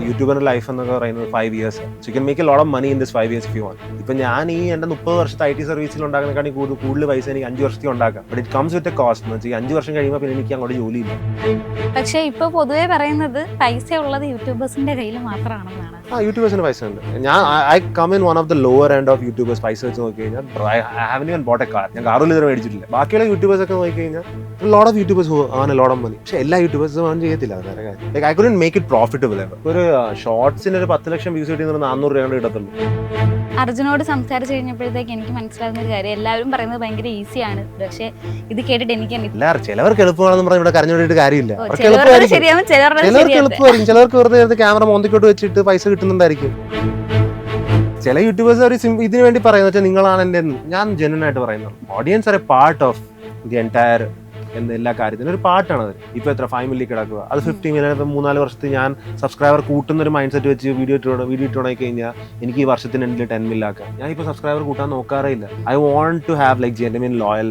യൂട്യൂബറിന്റെ life എന്നൊക്കെ പറയുന്നത് 5 years. So you can make a lot of money in this 5 years if you want. ഇപ്പൊ ഞാൻ ഈ എന്റെ 30 വർഷത്തെ IT സർവീസിൽ ഉണ്ടാക്കുന്നതിനെക്കാട്ടി കൂടുതൽ പൈസ എനിക്ക് 5 വർഷത്തിൽ ഉണ്ടാക്കാം. But it comes with a cost എന്ന് വെച്ചാൽ 5 വർഷം കഴിയുമ്പോൾ പിന്നെ എനിക്ക് അങ്ങോട്ട് ജോലിയില്ല. പക്ഷേ ഇപ്പൊ പൊതുവെ പറയുന്നത് പൈസ ഉള്ളത് യൂട്യൂബേഴ്സിന്റെ കയ്യിൽ മാത്രമാണെന്നാണ്. യൂട്യൂബേഴ്സിന് പൈസ ഉണ്ട്. ഞാൻ I come in one of the lower end of YouTubers. പൈസ വെച്ച് നോക്കി കഴിഞ്ഞാൽ I haven't even bought a car. ഞാൻ കാറിൽ ഇതുവരെ മേടിച്ചിട്ടില്ല. ബാക്കിയുള്ള യൂട്യൂബേഴ്സ് ഒക്കെ നോക്കി കഴിഞ്ഞാൽ ലോട്ട് ഓഫ് യൂട്യൂബേഴ്സ് ആണ് ലോട്ട് ഓഫ് മണി. പക്ഷെ എല്ലാ യൂട്യൂബേഴ്സും ആണ് ചെയ്യത്തില്ല. Like I couldn't make it profitable. ഒരു ഷോർട്സിന് ഒരു 10 ലക്ഷം വ്യൂസ് കിട്ടിയത് 400 രൂപ കൊണ്ട് കിട്ടത്തുള്ളൂ. അർജുനോട് സംസാരിച്ച് കഴിഞ്ഞപ്പോഴത്തേക്ക് എനിക്ക് മനസ്സിലാകുന്ന ഒരു കാര്യം, എല്ലാവരും പറയുന്നത് ഭയങ്കര ഈസിയാണ്, പക്ഷെ ഇത് കേട്ടിട്ട് എനിക്ക് ചിലവർക്ക് എളുപ്പമാണെന്ന് പറഞ്ഞാൽ ഇവിടെ കരഞ്ഞോണ്ടിട്ട് കാര്യമില്ല. ശരിയാവും, ചിലവർക്ക് എളുപ്പമായിരിക്കും, ചിലവർക്ക് വെറുതെ ക്യാമറ മോന്തിക്കോട്ട് വെച്ചിട്ട് പൈസ കിട്ടുന്നുണ്ടായിരിക്കും. ചില യൂട്യൂബേഴ്സ് അവർ ഇതിനു വേണ്ടി പറയുന്നത് വെച്ചാൽ നിങ്ങളാണ് എൻ്റെ. ഞാൻ ജെന്യൂൻ ആയിട്ട് പറയുന്നത്, audience R A part of the entire എന്ന എല്ലാ കാര്യത്തിനും ഒരു പാർട്ടാണത്. ഇപ്പോൾ എത്ര 5 മില്യൺ കിടക്കുക, അത് 50 മില്യൺ. 3-4 വർഷത്തിൽ ഞാൻ സബ്സ്ക്രൈബർ കൂട്ടുന്ന ഒരു മൈൻഡ് സെറ്റ് വെച്ച് വീഡിയോ ഇട്ടുണക്കി കഴിഞ്ഞാൽ എനിക്ക് ഈ വർഷത്തിന് എന്തെങ്കിലും 10 മില്യൺ ആക്കാം. ഞാൻ ഇപ്പോൾ സബ്സ്ക്രൈബർ കൂട്ടാൻ നോക്കാറേ ഇല്ല. I want to have like genuine loyal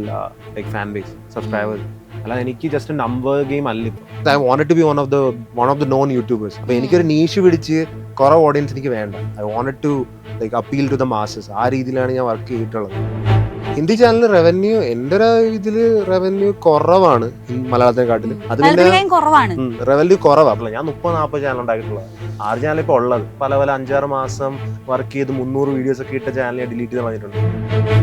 like fan base subscribers. അല്ലാതെ എനിക്ക് ജസ്റ്റ് നമ്പർ ഗെയിം അല്ല. I wanted to be one of the known YouTubers. അപ്പോൾ എനിക്കൊരു നീഷ് പിടിച്ച് കുറേ ഓഡിയൻസ് എനിക്ക് വേണ്ട. I wanted to like appeal to the masses. ആ രീതിയിലാണ് ഞാൻ വർക്ക് ചെയ്തിട്ടുള്ളത്. ഹിന്ദി ചാനൽ റവന്യൂ എൻ്റെ ഒരു ഇതില് റവന്യൂ കുറവാണ് മലയാളത്തെക്കാട്ടിലും. അത് പിന്നെ റവന്യൂ കുറവാണ്. ഞാൻ 30-40 ചാനൽ ഉണ്ടാക്കിയിട്ടുള്ളത്. 6 ചാനൽ ഇപ്പോൾ ഉള്ളത്. പല 5-6 മാസം വർക്ക് ചെയ്ത് 300 വീഡിയോസ് ഒക്കെ ഇട്ട ചാനൽ ഞാൻ ഡിലീറ്റ് ചെയ്ത് വന്നിട്ടുണ്ട്.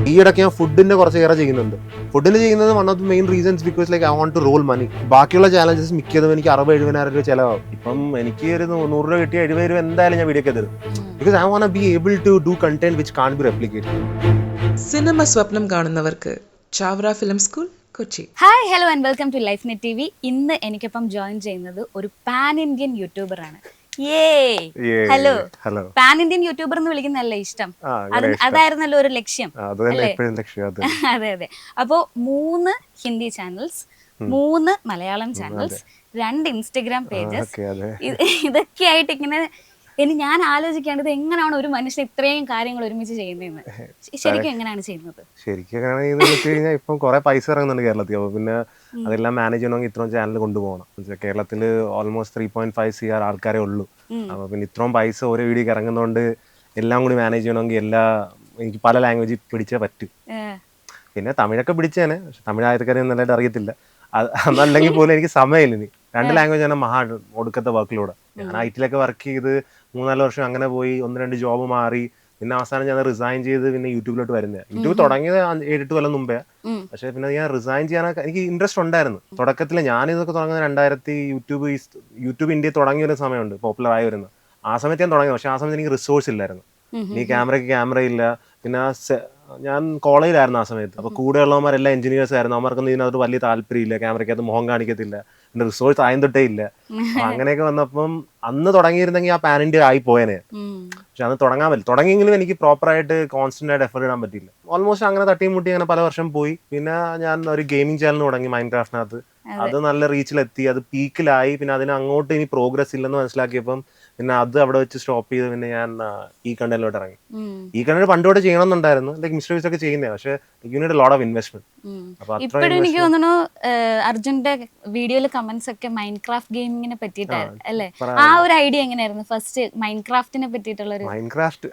ഈ ഇടയ്ക്ക് ഞാൻ ഫുഡിന്റെ കുറച്ചേറെ ചെയ്യുന്നുണ്ട്. ഫുഡിന് ചെയ്യുന്നത് one of the main reasons because like I want to roll money. ബാക്കിയുള്ള ചാലഞ്ചസ് മിക്കതും എനിക്ക് 60-70,000 രൂപ ചിലവാകും. ഇപ്പം എനിക്ക് ഒരു 100 രൂപ കിട്ടിയ 70 രൂപ എന്തായാലും ഞാൻ വീഡിയോ ഒക്കെ തരും. Because I want be able to do content which can't be replicated. Cinema സ്വപ്നം കാണുന്നവർക്ക് Chavara film school, Kochi. Hi, hello and welcome to life net TV. ഇന്ന് എനിക്കൊപ്പം ജോയിൻ ചെയ്യുന്നത് ഒരു പാൻ ഇന്ത്യൻ യൂട്യൂബർ ആണ്. ഹലോ. പാൻ ഇന്ത്യൻ യൂട്യൂബർ എന്ന് വിളിക്കുന്നല്ലേ ഇഷ്ടം? അതായിരുന്നല്ലോ ഒരു ലക്ഷ്യം. അതെ അതെ. അപ്പോ 3 Hindi channels, 3 Malayalam channels, 2 Instagram pages, ഇതൊക്കെ ആയിട്ട് ഇങ്ങനെ ഞാൻ ആലോചിക്കേണ്ടത് എങ്ങനെയാണ് ഒരു മനുഷ്യൻ ഇത്രയും കാര്യങ്ങൾ ഒരുമിച്ച് ചെയ്യുന്നതെന്ന്. ശരിക്കും എങ്ങനെയാണ് ചെയ്യുന്നത്? ശരിക്കും ഇപ്പം കുറെ പൈസ ഇറങ്ങുന്നുണ്ട് കേരളത്തിൽ. അപ്പൊ പിന്നെ അതെല്ലാം മാനേജ് ചെയ്യണമെങ്കിൽ ഇത്രയും ചാനൽ കൊണ്ടുപോകണം. കേരളത്തിൽ ഓൾമോസ്റ്റ് 3.5 CR ആൾക്കാരെ ഉള്ളൂ. അപ്പൊ പിന്നെ ഇത്രയും പൈസ ഓരോ വീഡിയോക്ക് ഇറങ്ങുന്നതുകൊണ്ട് എല്ലാം കൂടി മാനേജ് ചെയ്യണമെങ്കിൽ എനിക്ക് പല ലാംഗ്വേജ് പിടിച്ചേ പറ്റും. പിന്നെ തമിഴൊക്കെ പിടിച്ചേനെ, പക്ഷെ തമിഴ് ആയതുകാരെ നല്ലതായിട്ട് അറിയത്തില്ല. അതല്ലെങ്കിൽ പോലും എനിക്ക് സമയമില്ല. ഇനി 2 ലാംഗ്വേജ് ആണ് മഹാ ഒടുക്കത്തെ വർക്കിലൂടെ. ഞാൻ IT-ലൊക്കെ വർക്ക് ചെയ്ത് 3-4 വർഷം അങ്ങനെ പോയി, 1-2 ജോബ് മാറി. പിന്നെ അവസാനം ഞാൻ റിസൈൻ ചെയ്ത് പിന്നെ യൂട്യൂബിലോട്ട് വരുന്നത്. യൂട്യൂബ് തുടങ്ങിയത് 7-8 കൊല്ലം മുമ്പേ. പക്ഷെ പിന്നെ ഞാൻ റിസൈൻ ചെയ്യാനൊക്കെ എനിക്ക് ഇൻട്രസ്റ്റ് ഉണ്ടായിരുന്നു. തുടക്കത്തിൽ ഞാനിതൊക്കെ തുടങ്ങുന്നത് 2000 യൂട്യൂബ് ഇന്ത്യ തുടങ്ങിയ ഒരു സമയമുണ്ട്, പോപ്പുലർ ആയി വരുന്നത്. ആ സമയത്ത് ഞാൻ തുടങ്ങിയത്. പക്ഷെ ആ സമയത്ത് എനിക്ക് റിസോഴ്സ് ഇല്ലായിരുന്നു. ഈ ക്യാമറ ഇല്ല. പിന്നെ ഞാൻ കോളേജിലായിരുന്നു ആ സമയത്ത്. അപ്പോൾ കൂടെയുള്ളവന്മാരെല്ലാം എഞ്ചിനീയേഴ്സ് ആയിരുന്നു. അവന്മാർക്കൊന്നും ഇതിനകത്ത് വലിയ താല്പര്യമില്ല, ക്യാമറയ്ക്കകത്ത് മുഖം കാണിക്കത്തില്ല, പിന്നെ റിസോഴ്സ് ആയും തൊട്ടേ ഇല്ല. അങ്ങനെയൊക്കെ വന്നപ്പം അന്ന് തുടങ്ങിയിരുന്നെങ്കിൽ ആ പാൻ ഇന്ത്യ ആയി പോയേനെ. പക്ഷെ അന്ന് തുടങ്ങാൻ പറ്റില്ല. തുടങ്ങിയെങ്കിലും എനിക്ക് പ്രോപ്പറായിട്ട് കോൺസ്റ്റന്റ് ആയിട്ട് എഫർട്ട് ഇടാൻ പറ്റില്ല. ഓൾമോസ്റ്റ് അങ്ങനെ തട്ടിയും മുട്ടി അങ്ങനെ പല വർഷം പോയി. പിന്നെ ഞാൻ ഒരു ഗെയിമിംഗ് ചാനൽ തുടങ്ങി മൈൻക്രാഫ്റ്റിനകത്ത്. അത് നല്ല റീച്ചിലെത്തി, അത് പീക്കിലായി. പിന്നെ അതിന് അങ്ങോട്ട് ഇനി പ്രോഗ്രസ് ഇല്ലെന്ന് മനസ്സിലാക്കിയപ്പം പിന്നെ അത് അവിടെ വെച്ച് സ്റ്റോപ്പ് ചെയ്ത് പിന്നെ ഞാൻ ഈ കണ്ടന്റിലോട്ട് ഇറങ്ങി. ഈ കണ്ടന്റ് പണ്ടോടെ ചെയ്യണമെന്നുണ്ടായിരുന്നു, ലൈക്ക് മിസ്റ്റർ വീസ് ഒക്കെ ചെയ്യുന്നത്. പക്ഷെ U need a lot of investment. ഇപ്പോഴും എനിക്ക് തോന്നുന്നു അർജുന്റെ വീഡിയോയിലെ കമന്റ്സ് ഒക്കെ മൈൻക്രാഫ്റ്റ് ഗെയിമിങ്ങിനെ പറ്റിയിട്ടാണ് അല്ലേ? ആ ഒരു ഐഡിയ എങ്ങനെയായിരുന്നു ഫസ്റ്റ് മൈൻക്രാഫ്റ്റിനെ പറ്റിയിട്ടുള്ള? മൈൻക്രാഫ്റ്റ്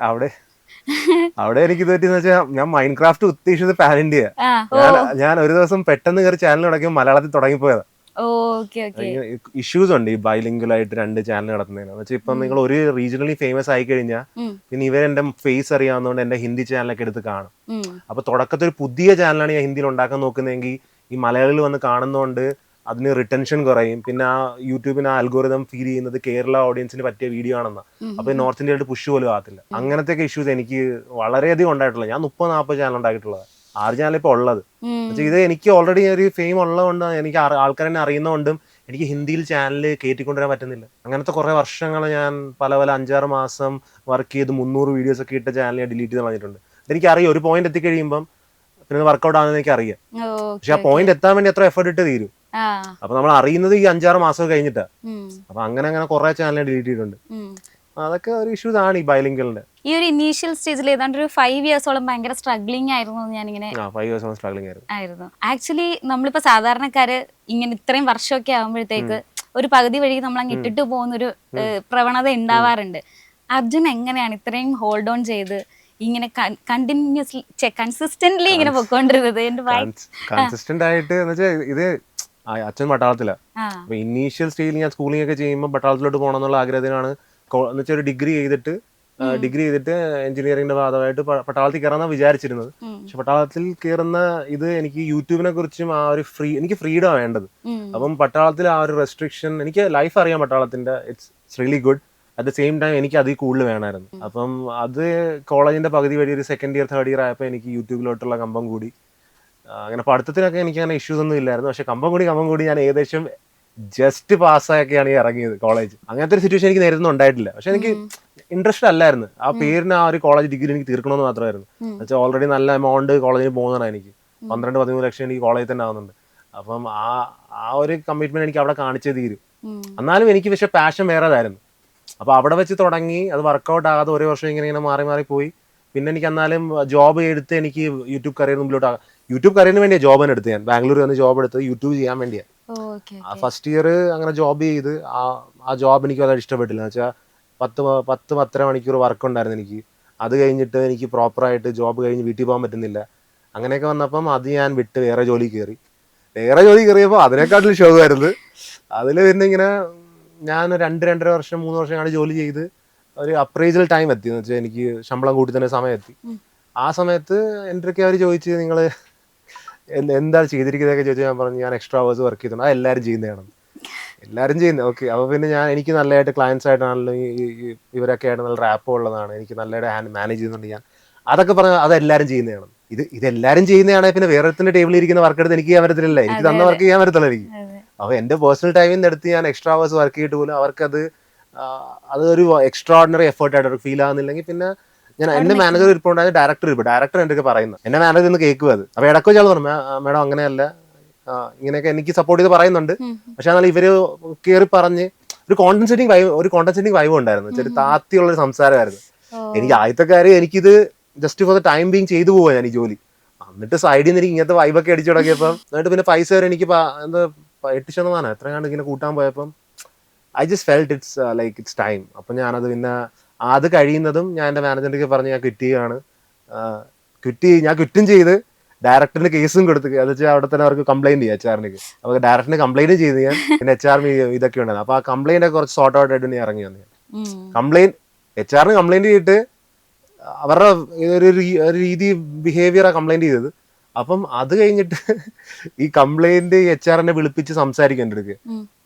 അവിടെ എനിക്ക് പറ്റിയെന്ന് വെച്ചാൽ ഞാൻ മൈൻക്രാഫ്റ്റ് ഉദ്ദേശിച്ചത് പാൻ ഇന്ത്യ. ഞാൻ ഒരു ദിവസം പെട്ടെന്ന് കയറി ചാനൽ തുടങ്ങിയപ്പോൾ മലയാളത്തിൽ തുടങ്ങിപ്പോയതാ. ഇഷ്യൂസ് ഉണ്ട് ഈ ബൈലിംഗ്വൽ ആയിട്ട് 2 ചാനൽ നടത്തുന്നതിന്. എന്ന് വെച്ചാൽ ഇപ്പം നിങ്ങൾ ഒരു റീജിയണലി ഫേമസ് ആയി കഴിഞ്ഞാൽ പിന്നെ ഇവരെന്റെ ഫേസ് അറിയാവുന്നതുകൊണ്ട് എന്റെ ഹിന്ദി ചാനലൊക്കെ എടുത്ത് കാണും. അപ്പൊ തുടക്കത്തിൽ ഒരു പുതിയ ചാനലാണ് ഞാൻ ഹിന്ദിയിൽ ഉണ്ടാക്കാൻ നോക്കുന്നതെങ്കിൽ ഈ മലയാളികൾ വന്ന് കാണുന്നതുകൊണ്ട് അതിന് റിട്ടൻഷൻ കുറയും. പിന്നെ ആ യൂട്യൂബിന് ആ അൽഗോരിതം ഫീൽ ചെയ്യുന്നത് കേരള ഓഡിയൻസിന് പറ്റിയ വീഡിയോ ആണെന്നാ. അപ്പൊ നോർത്ത് ഇന്ത്യയിലോട്ട് പുഷ് പോലും ആകത്തില്ല. അങ്ങനത്തെ ഇഷ്യൂസ് എനിക്ക് വളരെയധികം ഉണ്ടായിട്ടുള്ളത്. ഞാൻ 30-40 ചാനൽ ഉണ്ടാക്കിയിട്ടുള്ളത്. 6 ചാനൽ ഇപ്പോൾ ഉള്ളത്. ഇത് എനിക്ക് ഓൾറെഡി ഒരു ഫെയിം ഉള്ളതുകൊണ്ട്, എനിക്ക് ആൾക്കാരെന്നെ അറിയുന്നതുകൊണ്ടും എനിക്ക് ഹിന്ദിയിൽ ചാനൽ കയറ്റിക്കൊണ്ടുവരാൻ പറ്റുന്നില്ല. അങ്ങനത്തെ കുറെ വർഷങ്ങൾ ഞാൻ പല 5-6 മാസം വർക്ക് ചെയ്ത് 300 വീഡിയോസ് ഒക്കെ ഇട്ട ചാനൽ ഞാൻ ഡിലീറ്റ് ചെയ്ത് കളഞ്ഞിട്ടുണ്ട്. എനിക്കറിയാം ഒരു പോയിന്റ് എത്തിക്കഴിയുമ്പം പിന്നെ വർക്കൗട്ട് ആണെന്ന് എനിക്ക് അറിയാം. പക്ഷെ ആ പോയിന്റ് എത്താൻ വേണ്ടി എത്ര എഫേർട്ട് ഇട്ട് തീരും. അപ്പൊ നമ്മൾ അറിയുന്നത് ഈ 5-6 മാസം കഴിഞ്ഞിട്ടാ. അപ്പൊ അങ്ങനെ കുറെ ചാനൽ ഡിലീറ്റ് ചെയ്തിട്ടുണ്ട്. അതൊക്കെ ഒരു ഇഷ്യൂസ് ആണ് ഈ ബൈലിംഗ്വലിന്റെ. ഈ ഒരു ഇനീഷ്യൽ സ്റ്റേജിൽ ഏതാണ്ട് ഒരു 5 ഇയേഴ്സോളം ഭയങ്കര സ്ട്രഗ്ലിംഗ് ആയിരുന്നു. ഞാനിങ്ങനെ 5 ഇയേഴ്സോളം സ്ട്രഗ്ലിംഗ് ആയിരുന്നു. ആക്ച്വലി നമ്മളിപ്പോ സാധാരണക്കാര് ഇങ്ങനെ ഇത്രയും വർഷമൊക്കെ ആകുമ്പോഴത്തേക്ക് ഒരു പകുതി വഴി നമ്മൾ അങ്ങ് ഇട്ടിട്ട് പോകുന്ന ഒരു പ്രവണത ഉണ്ടാവാറുണ്ട്. അർജുൻ എങ്ങനെയാണ് ഇത്രയും ഹോൾഡ് ഓൺ ചെയ്ത് ഇങ്ങനെ കണ്ടിന്യൂസ്ലി കൺസിസ്റ്റന്റ്ലി ഇങ്ങനെ പൊക്കോണ്ടിരുന്നത്? കൺസിസ്റ്റന്റ് ആയിട്ട് എന്ന് വെച്ചാൽ ഇത് അച്ഛൻ പട്ടാളത്തിലാ. അപ്പൊ ഇനീഷ്യൽ സ്റ്റേജിൽ ഞാൻ സ്കൂളിംഗ് ഒക്കെ ചെയ്യുമ്പോൾ പട്ടാളത്തിലോട്ട് പോകണം എന്നുള്ള ആഗ്രഹത്തിനാണ് എന്ന് വെച്ചാൽ ഒരു ഡിഗ്രി ചെയ്തിട്ട് എഞ്ചിനീയറിംഗിന്റെ ഭാഗമായിട്ട് പട്ടാളത്തിൽ കയറാന്നാണ് വിചാരിച്ചിരുന്നത്. പക്ഷെ പട്ടാളത്തിൽ കയറുന്ന ഇത് എനിക്ക് യൂട്യൂബിനെ കുറിച്ചും ആ ഒരു എനിക്ക് ഫ്രീഡം വേണ്ടത്. അപ്പം പട്ടാളത്തിൽ ആ ഒരു റെസ്ട്രിക്ഷൻ എനിക്ക് ലൈഫ് അറിയാം പട്ടാളത്തിന്റെ, it's really good. At the same time എനിക്ക് അതിൽ കൂടുതൽ വേണമായിരുന്നു. അപ്പം അത് കോളേജിന്റെ പകുതി വഴി ഒരു സെക്കൻഡ് ഇയർ തേർഡ് ഇയർ ആയപ്പോൾ എനിക്ക് യൂട്യൂബിലോട്ടുള്ള കമ്പം കൂടി. അങ്ങനെ പഠിത്തത്തിനൊക്കെ എനിക്ക് അങ്ങനെ ഇഷ്യൂസ് ഒന്നും ഇല്ലായിരുന്നു. പക്ഷെ കമ്പം കൂടി ഞാൻ ഏകദേശം ജസ്റ്റ് പാസ്സായൊക്കെയാണ് ഈ ഇറങ്ങിയത് കോളേജ്. അങ്ങനത്തെ ഒരു സിറ്റുവേഷൻ എനിക്ക് നേരിടുന്ന ഉണ്ടായിട്ടില്ല. പക്ഷെ എനിക്ക് ഇൻട്രസ്റ്റ് അല്ലായിരുന്നു. ആ പേരിന് ആ ഒരു കോളേജ് ഡിഗ്രി എനിക്ക് തീർക്കണമെന്ന് മാത്രമായിരുന്നു. എന്നുവെച്ചാൽ ഓൾറെഡി നല്ല എമൗണ്ട് കോളേജിന് പോകുന്നതാണ്. എനിക്ക് 12-13 ലക്ഷം എനിക്ക് കോളേജിൽ തന്നെ ആവുന്നുണ്ട്. അപ്പം ആ ഒരു കമ്മിറ്റ്മെന്റ് എനിക്ക് അവിടെ കാണിച്ചേ തീരും. എന്നാലും എനിക്ക് പക്ഷെ പാഷൻ വേറെതായിരുന്നു. അപ്പൊ അവിടെ വെച്ച് തുടങ്ങി, അത് വർക്കൗട്ട് ആകാതെ ഓരോ വർഷം ഇങ്ങനെ മാറി പോയി. പിന്നെ എനിക്ക് എന്നാലും ജോബ് എടുത്ത് എനിക്ക് യൂട്യൂബ് കരിയർ മുമ്പിലോട്ട് യൂട്യൂബ് കരിയറിന് വേണ്ടിയാണ് ജോബ് തന്നെ എടുത്ത്. ഞാൻ ബാംഗ്ലൂർ വന്ന് ജോബ് എടുത്ത് യൂട്യൂബ് ചെയ്യാൻ വേണ്ടിയാണ്. ഫസ്റ്റ് ഇയർ അങ്ങനെ ജോബ് ചെയ്ത് ആ ജോബ് എനിക്ക് വളരെ ഇഷ്ടപ്പെട്ടില്ല. എന്ന് വെച്ചാൽ 10-10.5 മണിക്കൂർ വർക്ക് ഉണ്ടായിരുന്നു എനിക്ക്. അത് കഴിഞ്ഞിട്ട് എനിക്ക് പ്രോപ്പറായിട്ട് ജോബ് കഴിഞ്ഞ് വീട്ടിൽ പോകാൻ പറ്റുന്നില്ല. അങ്ങനെയൊക്കെ വന്നപ്പം അത് ഞാൻ വിട്ട് വേറെ ജോലി കയറിയപ്പോൾ അതിനെക്കാട്ടിലും ഷോക്കായിരുന്നു. അതിൽ പിന്നെ ഇങ്ങനെ ഞാൻ 2-2.5 വർഷം 3 വർഷം ആണ് ജോലി ചെയ്ത് ഒരു അപ്രൈസൽ ടൈം എത്തി. എന്ന് വെച്ചാൽ എനിക്ക് ശമ്പളം കൂട്ടി തന്നെ സമയം എത്തി. ആ സമയത്ത് എൻ്റെ അടുക്കെ അവർ ചോദിച്ച് നിങ്ങൾ എന്താ ചെയ്തിരിക്കുന്നതൊക്കെ ചോദിച്ചാൽ ഞാൻ പറഞ്ഞു ഞാൻ എക്സ്ട്രാ അവേഴ്സ് വർക്ക് ചെയ്തിട്ടുണ്ട്. അത് എല്ലാവരും ചെയ്യുന്നത്. ഓക്കെ. അപ്പോൾ പിന്നെ എനിക്ക് നല്ലതായിട്ട് ക്ലയൻസ് ആയിട്ടാണല്ലോ ഇവരൊക്കെ ആയിട്ട് നല്ല റാപ്പ് ഉള്ളതാണ്. എനിക്ക് നല്ലതായിട്ട് മാനേജ് ചെയ്യുന്നുണ്ട് ഞാൻ. അതൊക്കെ പറഞ്ഞാൽ അത് എല്ലാവരും ചെയ്യുന്നതാണ്. ഇതെല്ലാവരും ചെയ്യുന്നതാണെങ്കിൽ പിന്നെ വേറെ ടേബിളിൽ ഇരിക്കുന്ന വർക്ക് എടുത്ത് എനിക്ക് ചെയ്യാൻ പറ്റത്തില്ല. എനിക്ക് തന്ന വർക്ക് ചെയ്യാൻ പറ്റത്തുള്ളൂ എനിക്ക്. അപ്പോൾ എൻ്റെ പേഴ്സണൽ ടൈമിൽ നിന്ന് എടുത്ത് ഞാൻ എക്സ്ട്രാ അവേഴ്സ് വർക്ക് ചെയ്തിട്ട് പോലും അതൊരു എക്സ്ട്രാ ഓർഡിനറി എഫേർട്ടായിട്ട് ഫീൽ ആകുന്നില്ലെങ്കിൽ പിന്നെ ഞാൻ എൻ്റെ മാനേജർ ഇരിപ്പുണ്ടായത് ഡയറക്ടർ എൻ്റെ ഒക്കെ പറയുന്നത്. എൻ്റെ മാനേജർ ഇന്ന് കേൾക്കുക അത്. അപ്പോൾ ഇടയ്ക്ക് വെച്ചാൽ പറഞ്ഞു മേഡം അങ്ങനെയല്ല, ഇങ്ങനെയൊക്കെ എനിക്ക് സപ്പോർട്ട് ചെയ്ത് പറയുന്നുണ്ട്. പക്ഷെ എന്നാൽ ഇവര് കയറി പറഞ്ഞ് ഒരു കോണ്ടൻസെറ്റിംഗ് വൈവ് ഉണ്ടായിരുന്നു. ചെറിയ താത്തിയുള്ളൊരു സംസാരമായിരുന്നു. എനിക്ക് ആദ്യത്തെ കാര്യം എനിക്കിത് just for the time being ചെയ്തു പോവാ ഞാൻ ഈ ജോലി. എന്നിട്ട് സൈഡിൽ നിന്ന് എനിക്ക് ഇങ്ങനത്തെ വൈബൊക്കെ അടിച്ചു തുടങ്ങിയപ്പം എന്നിട്ട് പിന്നെ പൈസ വരെ എനിക്ക് എന്താ 8% എത്രയാണ്ട് ഇങ്ങനെ കൂട്ടാൻ പോയപ്പം I just felt it's time. അപ്പം ഞാനത് പിന്നെ അത് കഴിയുന്നതും ഞാൻ എൻ്റെ മാനേജറിലേക്ക് പറഞ്ഞ് ഞാൻ ക്വിറ്റും ചെയ്ത് ഡയറക്ടറിന് കേസും കൊടുത്ത്. അത് വെച്ചാൽ അവിടെ തന്നെ അവർക്ക് കംപ്ലൈന്റ് ചെയ്യാം HR-ന്. അപ്പോൾ ഡയറക്ടറിന് കംപ്ലൈന്റ് ചെയ്ത് ഞാൻ പിന്നെ HR ഇതൊക്കെ ഉണ്ടായിരുന്നു. അപ്പോൾ ആ കംപ്ലൈന്റ് ഒക്കെ കുറച്ച് സോർട്ട് ഔട്ട് ആയിട്ട് ഞാൻ ഇറങ്ങി വന്നു. HR-ന് കംപ്ലൈന്റ് ചെയ്തിട്ട് അവരുടെ ഒരു രീതി ബിഹേവിയറാണ് കംപ്ലൈന്റ് ചെയ്തത്. അപ്പം അത് കഴിഞ്ഞിട്ട് ഈ കംപ്ലൈന്റ് HR-നെ വിളിപ്പിച്ച് സംസാരിക്കേണ്ട എടുക്കുക.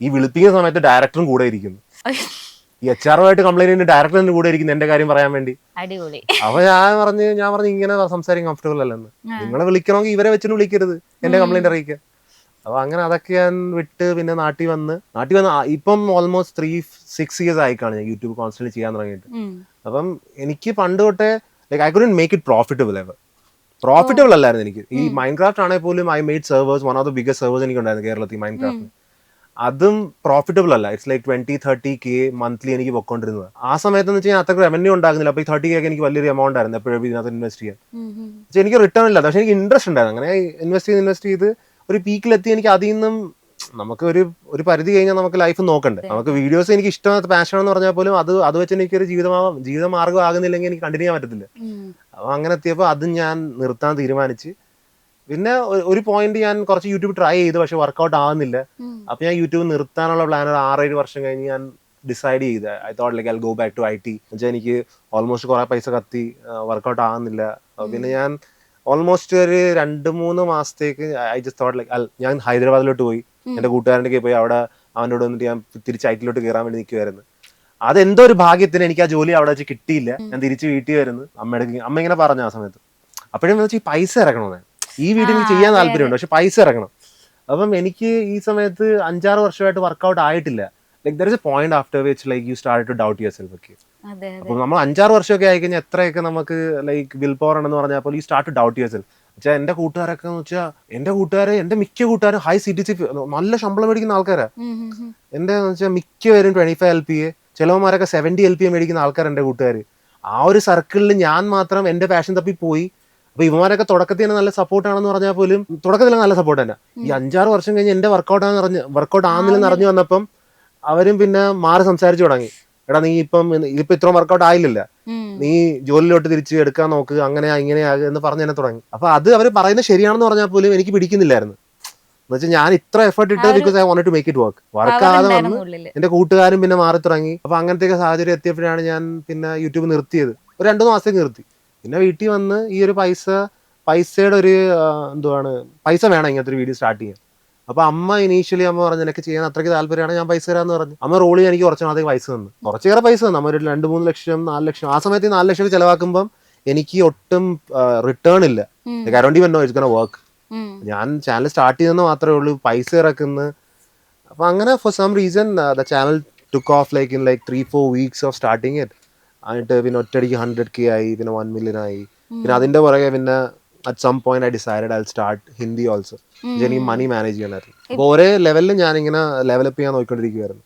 ഈ വിളിപ്പിക്കുന്ന സമയത്ത് ഡയറക്ടറും കൂടെ ഇരിക്കുന്നു. ഈ HR-ഉമായിട്ട് കംപ്ലൈന്റ് ഡയറക്ടറിന്റെ കൂടെ ഇരിക്കുന്നു എന്റെ കാര്യം പറയാൻ വേണ്ടി. അപ്പൊ ഞാൻ പറഞ്ഞു ഇങ്ങനെ സംസാരിക്കാൻ കംഫർട്ടബിൾ അല്ലെന്ന്. നിങ്ങളെ വിളിക്കണമെങ്കിൽ ഇവരെ വെച്ചിട്ട് വിളിക്കരുത് എന്റെ കംപ്ലൈന്റ് അറിയിക്കുക. അപ്പൊ അങ്ങനെ അതൊക്കെ ഞാൻ വിട്ട് പിന്നെ നാട്ടിൽ വന്ന് ഇപ്പം ഓൾമോസ്റ്റ് 3-6 years ആയിക്കാണ് ഞാൻ യൂട്യൂബ് കോൺസ്റ്റന്റ് ചെയ്യാൻ തുടങ്ങിയിട്ട്. അപ്പം എനിക്ക് പണ്ട് തൊട്ടേ I couldn't make it profitable അല്ലായിരുന്നു എനിക്ക്. ഈ മൈൻക്രാഫ്റ്റ് ആണെങ്കിൽ പോലും I made servers, one of the biggest servers എനിക്ക് ഉണ്ടായിരുന്നു കേരളത്തിൽ മൈൻക്രാഫ്റ്റിന്. അതും പ്രോഫിറ്റബിൾ അല്ല. ഇറ്റ്സ് ലൈക്ക് 20-30K മന്ത്ലി എനിക്ക് പൊക്കോണ്ടിരുന്നത്. ആ സമയത്ത് എന്ന് വെച്ചാൽ അത്ര റവന്യൂ ഉണ്ടാകുന്നില്ല. അപ്പോൾ ഈ 30K ഒക്കെ എനിക്ക് വലിയൊരു എമൗണ്ട് ആയിരുന്നു എപ്പോഴും ഇതിനകത്ത് ഇൻവെസ്റ്റ് ചെയ്യാൻ. പക്ഷേ എനിക്ക് റിട്ടേൺ ഇല്ല. പക്ഷേ എനിക്ക് ഇൻട്രസ്റ്റ് ഉണ്ടായിരുന്നു. അങ്ങനെ ഇൻവെസ്റ്റ് ചെയ്ത് ഒരു പീക്കിലെത്തി. എനിക്ക് അതിൽ നിന്നും നമുക്ക് ഒരു പരിധി കഴിഞ്ഞാൽ നമുക്ക് ലൈഫ് നോക്കണ്ടേ. നമുക്ക് വീഡിയോസ് എനിക്ക് ഇഷ്ടമാത്ത പാഷൻ എന്ന് പറഞ്ഞാൽ പോലും അത് വെച്ച് എനിക്കൊരു ജീവിതമാർഗ്ഗം ആകുന്നില്ലെങ്കിൽ എനിക്ക് കണ്ടിന്യൂ ചെയ്യാൻ പറ്റത്തില്ല. അപ്പോൾ അങ്ങനെ എത്തിയപ്പോൾ അതും ഞാൻ നിർത്താൻ തീരുമാനിച്ച്. പിന്നെ ഒരു പോയിന്റ് ഞാൻ കുറച്ച് യൂട്യൂബ് ട്രൈ ചെയ്തു, പക്ഷെ വർക്കൗട്ട് ആവുന്നില്ല. അപ്പൊ ഞാൻ യൂട്യൂബ് നിർത്താനുള്ള പ്ലാൻ ഒരു 6-7 വർഷം കഴിഞ്ഞ് ഞാൻ ഡിസൈഡ് ചെയ്ത് I thought like I go back to IT. എന്നുവെച്ചാൽ എനിക്ക് ഓൾമോസ്റ്റ് കുറെ പൈസ കത്തി, വർക്കൗട്ട് ആകുന്നില്ല. പിന്നെ ഞാൻ ഓൾമോസ്റ്റ് ഒരു 2-3 മാസത്തേക്ക് ഐ ജസ്റ്റ് തോട്ട് ലൈക്ക് ഞാൻ ഹൈദരാബാദിലോട്ട് പോയി. എന്റെ കൂട്ടുകാരൻ്റെ പോയി അവിടെ അവനോട് വന്നിട്ട് ഞാൻ തിരിച്ച് IT-ലോട്ട് കയറാൻ വേണ്ടി നിൽക്കുമായിരുന്നു. അതെന്തോ ഒരു ഭാഗ്യത്തിന് എനിക്ക് ആ ജോലി അവിടെ വെച്ച് കിട്ടിയില്ല. ഞാൻ തിരിച്ച് വീട്ടിൽ വരുന്നു. അമ്മ ഇങ്ങനെ പറഞ്ഞു ആ സമയത്ത്. അപ്പോഴും വെച്ചാൽ ഈ പൈസ ഇറക്കണമെന്ന്, ഈ വീഡിയോ എനിക്ക് ചെയ്യാൻ താല്പര്യമുണ്ട്, പക്ഷെ പൈസ ഇറക്കണം. അപ്പം എനിക്ക് ഈ സമയത്ത് 5-6 വർഷമായിട്ട് വർക്കൗട്ട് ആയിട്ടില്ല. Like there is a point after which like you start to doubt yourself ഒക്കെ. അപ്പൊ നമ്മൾ 5-6 വർഷമൊക്കെ ആയിക്കഴിഞ്ഞാൽ എത്രയൊക്കെ നമുക്ക് ലൈക്ക് വിൽ പവർ ഉണ്ടെന്ന് പറഞ്ഞാൽ you start to doubt yourself. വെച്ചാൽ എന്റെ കൂട്ടുകാരൊക്കെ എന്ന് വെച്ചാൽ എന്റെ മിക്ക കൂട്ടുകാരും ഹൈ CTC നല്ല ശമ്പളം മേടിക്കുന്ന ആൾക്കാരാ. എന്റെ വെച്ചാൽ മിക്കവരും 25 LPA, ചിലവന്മാരൊക്കെ 70 LPA മേടിക്കുന്ന ആൾക്കാർ എന്റെ കൂട്ടുകാർ. ആ ഒരു സർക്കിളിൽ ഞാൻ മാത്രം എന്റെ പാഷൻ തപ്പി പോയി. അപ്പൊ ഇവന്മാരൊക്കെ തുടക്കത്തിൽ തന്നെ നല്ല സപ്പോർട്ടാണെന്ന് പറഞ്ഞാൽ പോലും തുടക്കത്തിൽ നല്ല സപ്പോർട്ട് തന്നെ. ഈ 5-6 വർഷം കഴിഞ്ഞ് എന്റെ വർക്കൗട്ട് ആകുന്നില്ലെന്ന് അറിഞ്ഞു വന്നപ്പം അവരും പിന്നെ മാറി സംസാരിച്ചു തുടങ്ങി. എടാ നീ ഇതിപ്പോ ഇത്രയും വർക്കൗട്ട് ആയില്ലല്ല, നീ ജോലിയിലോട്ട് തിരിച്ച് എടുക്കാൻ നോക്ക്, അങ്ങനെയാ ഇങ്ങനെയാ എന്ന് പറഞ്ഞ് തന്നെ തുടങ്ങി. അപ്പൊ അത് അവർ പറയുന്നത് ശരിയാണെന്ന് പറഞ്ഞാൽ പോലും എനിക്ക് പിടിക്കുന്നില്ലായിരുന്നു. എന്ന് വെച്ചാൽ ഞാൻ ഇത്ര എഫർട്ട് ഇട്ടത് because I wanted to make it വർക്കാതെ വന്ന് എന്റെ കൂട്ടുകാരും പിന്നെ മാറി തുടങ്ങി. അപ്പൊ അങ്ങനത്തെ സാഹചര്യം എത്തിയപ്പോഴാണ് ഞാൻ പിന്നെ യൂട്യൂബ് നിർത്തിയത്. ഒരു 2 മാസത്തേക്ക് നിർത്തി. പിന്നെ വീട്ടിൽ വന്ന് ഈ ഒരു പൈസയുടെ ഒരു പൈസ വേണം ഇങ്ങനത്തെ ഒരു വീഡിയോ സ്റ്റാർട്ട് ചെയ്യാൻ. അപ്പൊ അമ്മ ഇനീഷ്യലി പറഞ്ഞു എനിക്ക് ചെയ്യാൻ അത്രയ്ക്ക് താല്പര്യമാണ്, ഞാൻ പൈസ തരാമെന്ന് പറഞ്ഞു. അമ്മ റോൾ ചെയ്യാൻ എനിക്ക് കുറച്ച് നാളത്തേക്ക് പൈസ തന്നു, കുറച്ചേറെ പൈസ തന്നു. അമ്മ ഒരു 2-3 ലക്ഷം 4 ലക്ഷം ആ സമയത്ത് 4 ലക്ഷം ചെലവാക്കുമ്പോൾ എനിക്ക് ഒട്ടും റിട്ടേൺ ഇല്ല. ഗ്യാരണ്ടി വന്നോ ഇറ്റ്സ് ഗോണ വർക്ക്. ഞാൻ ചാനൽ സ്റ്റാർട്ട് ചെയ്തെന്ന് മാത്രമേ ഉള്ളൂ, പൈസ ഇറക്കുന്നു. അപ്പൊ അങ്ങനെ for some reason the channel took off like in 3-4 weeks of starting it. എന്നിട്ട് പിന്നെ ഒറ്റയടിക്ക് 100K ആയി, പിന്നെ 1 million ആയി. പിന്നെ അതിന്റെ പുറകെ പിന്നെ at some point I decided I'll start Hindi also. എനിക്ക് മണി മാനേജ് ചെയ്യാനായിരുന്നു. അപ്പൊ ഒരേ ലെവലിൽ ഞാൻ ഇങ്ങനെ ലെവലപ്പ് ചെയ്യാൻ നോക്കിക്കൊണ്ടിരിക്കുകയായിരുന്നു.